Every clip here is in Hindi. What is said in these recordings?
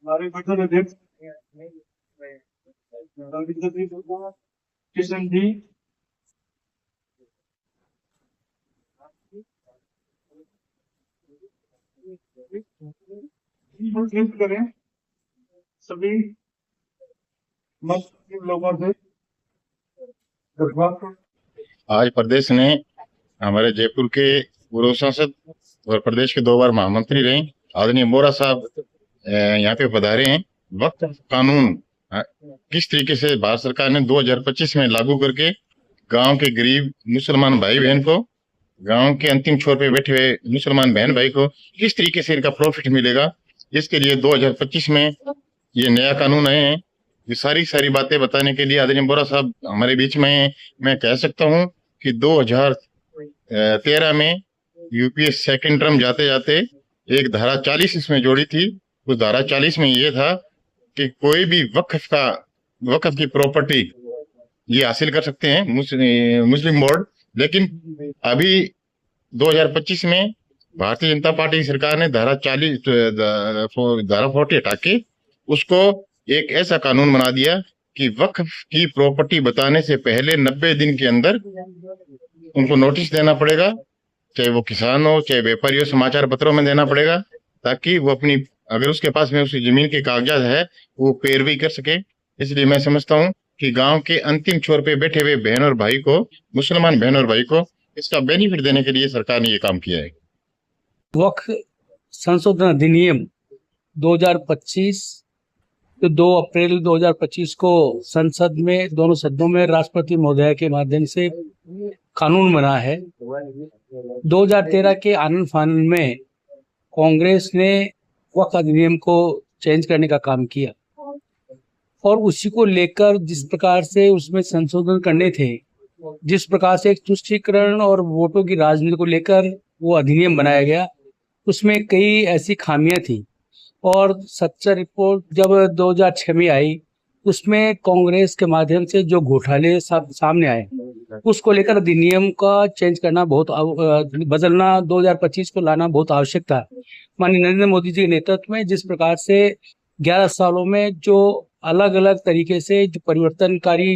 हमारे बटन अध्यक्ष किशन जी, करें सभी मस्त लोगों से दरख्वास्त। आज प्रदेश ने हमारे जयपुर के पूर्व सांसद और प्रदेश के 2 बार महामंत्री रहे आदरणीय बोरा साहब यहाँ पे पधारे हैं। वक्त कानून किस तरीके से भारत सरकार ने 2025 में लागू करके गांव के गरीब मुसलमान भाई बहन को, गांव के अंतिम छोर पे बैठे हुए मुसलमान बहन भाई को किस तरीके से इनका प्रॉफिट मिलेगा, इसके लिए 2025 में ये नया कानून आए हैं। ये सारी बातें बताने के लिए आदरणीय बोरा साहब हमारे बीच में हैं। मैं कह सकता हूँ कि 2013 में यूपीए सेकंड टर्म जाते जाते एक धारा 40 इसमें जोड़ी थी। उस धारा 40 में ये था कि कोई भी वक्फ की प्रॉपर्टी ये हासिल कर सकते हैं मुस्लिम बोर्ड। लेकिन अभी 2025 में भारतीय जनता पार्टी की सरकार ने धारा 40 हटा के उसको एक ऐसा कानून बना दिया कि वक्फ की प्रॉपर्टी बताने से पहले 90 दिन के अंदर उनको नोटिस देना पड़ेगा, चाहे वो किसान हो चाहे व्यापारी हो, समाचार पत्रों में देना पड़ेगा, ताकि वो अपनी, अगर उसके पास में उसकी जमीन के कागजात है, वो पैरवी कर सके। इसलिए मैं समझता हूँ कि गांव के अंतिम छोर पे बैठे हुए बहन और भाई को, मुसलमान बहन और भाई को इसका बेनिफिट देने के लिए सरकार ने ये काम किया है। वक्फ संशोधन अधिनियम 2025 तो 2 अप्रैल 2025 को संसद में, दोनों सदनों में राष्ट्रपति महोदय के माध्यम से कानून बना है। 2013 के आनन फानन में कांग्रेस ने वक्फ अधिनियम को चेंज करने का काम किया और उसी को लेकर जिस प्रकार से उसमें संशोधन करने थे, जिस प्रकार से एक तुष्टीकरण और वोटों की राजनीति को लेकर वो अधिनियम बनाया गया, उसमें कई ऐसी खामियां थी। और सच्चा रिपोर्ट जब 2006 में आई, उसमें कांग्रेस के माध्यम से जो घोटाले सामने आए, उसको लेकर अधिनियम का चेंज करना बदलना 2025 को लाना बहुत आवश्यक था। माननीय नरेंद्र मोदी जी के नेतृत्व में जिस प्रकार से 11 सालों में जो अलग अलग तरीके से जो परिवर्तनकारी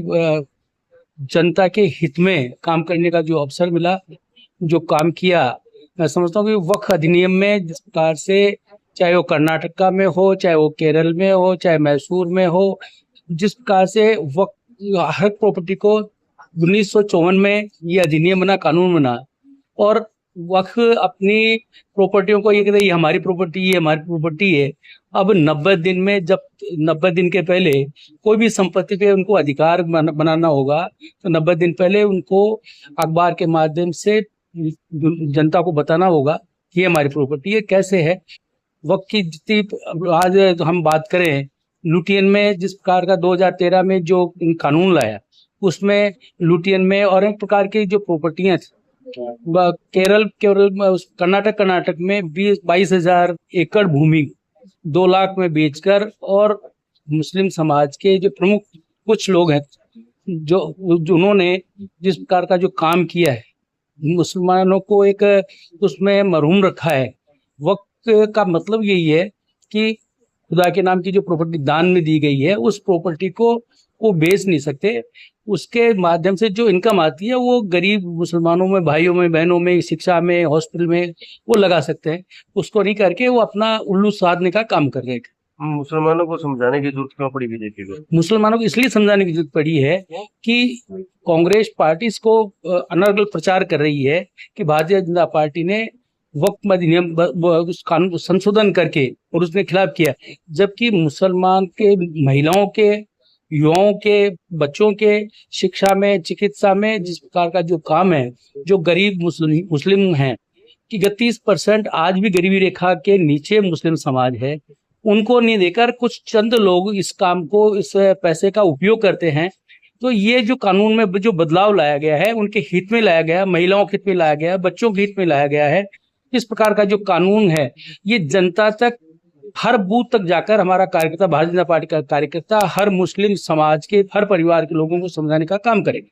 जनता के हित में काम करने का जो अवसर मिला, जो काम किया, मैं समझता हूँ कि वक्फ अधिनियम में जिस प्रकार से, चाहे वो कर्नाटका में हो, चाहे वो केरल में हो, चाहे मैसूर में हो, जिस प्रकार से वक्फ हर प्रॉपर्टी को 1954 में ये अधिनियम बना, कानून बना, और वक्फ अपनी प्रॉपर्टियों को ये कहते हैं ये हमारी प्रॉपर्टी, ये हमारी प्रॉपर्टी है। अब 90 दिन में, जब 90 दिन के पहले कोई भी संपत्ति पे उनको अधिकार बनाना होगा, तो 90 दिन पहले उनको अखबार के माध्यम से जनता को बताना होगा कि ये हमारी प्रॉपर्टी है। कैसे है वक्त की जितनी आज हम बात करें, लुटियन में जिस प्रकार का 2013 में जो कानून लाया, उसमें लुटियन में और एक प्रकार की जो प्रॉपर्टियां थी, केरल कर्नाटक में 22,000 एकड़ भूमि 2 लाख में बेचकर, और मुस्लिम समाज के जो प्रमुख कुछ लोग हैं जो उन्होंने जिस प्रकार का जो काम किया है, मुसलमानों को एक उसमें मरहूम रखा है। वक्त का मतलब यही है कि खुदा के नाम की जो प्रॉपर्टी दान में दी गई है, उस प्रॉपर्टी को वो बेच नहीं सकते। उसके माध्यम से जो इनकम आती है वो गरीब मुसलमानों में, भाइयों में, बहनों में, शिक्षा में, हॉस्पिटल में वो लगा सकते हैं। उसको नहीं करके वो अपना उल्लू साधने का काम कर रहे हैं। मुसलमानों को समझाने की जरूरत क्यों पड़ी बीजेपी को? मुसलमानों को इसलिए समझाने की जरूरत पड़ी है कि कांग्रेस पार्टी इसको अनर्गल प्रचार कर रही है कि भारतीय जनता पार्टी ने वक्फ अधिनियम उस कानून संशोधन करके और उसने खिलाफ किया, जबकि मुसलमान के, महिलाओं के, युवाओं के, बच्चों के शिक्षा में, चिकित्सा में जिस प्रकार का जो काम है, जो गरीब मुस्लिम हैं कि 31% आज भी गरीबी रेखा के नीचे मुस्लिम समाज है, उनको नहीं देकर कुछ चंद लोग इस काम को, इस पैसे का उपयोग करते हैं। तो ये जो कानून में जो बदलाव लाया गया है, उनके हित में लाया गया है, महिलाओं के हित में लाया गया है, बच्चों के हित में लाया गया है। इस प्रकार का जो कानून है, ये जनता तक, हर बूथ तक जाकर हमारा कार्यकर्ता, भारतीय जनता पार्टी का कार्यकर्ता, हर मुस्लिम समाज के, हर परिवार के लोगों को समझाने का काम करेगा।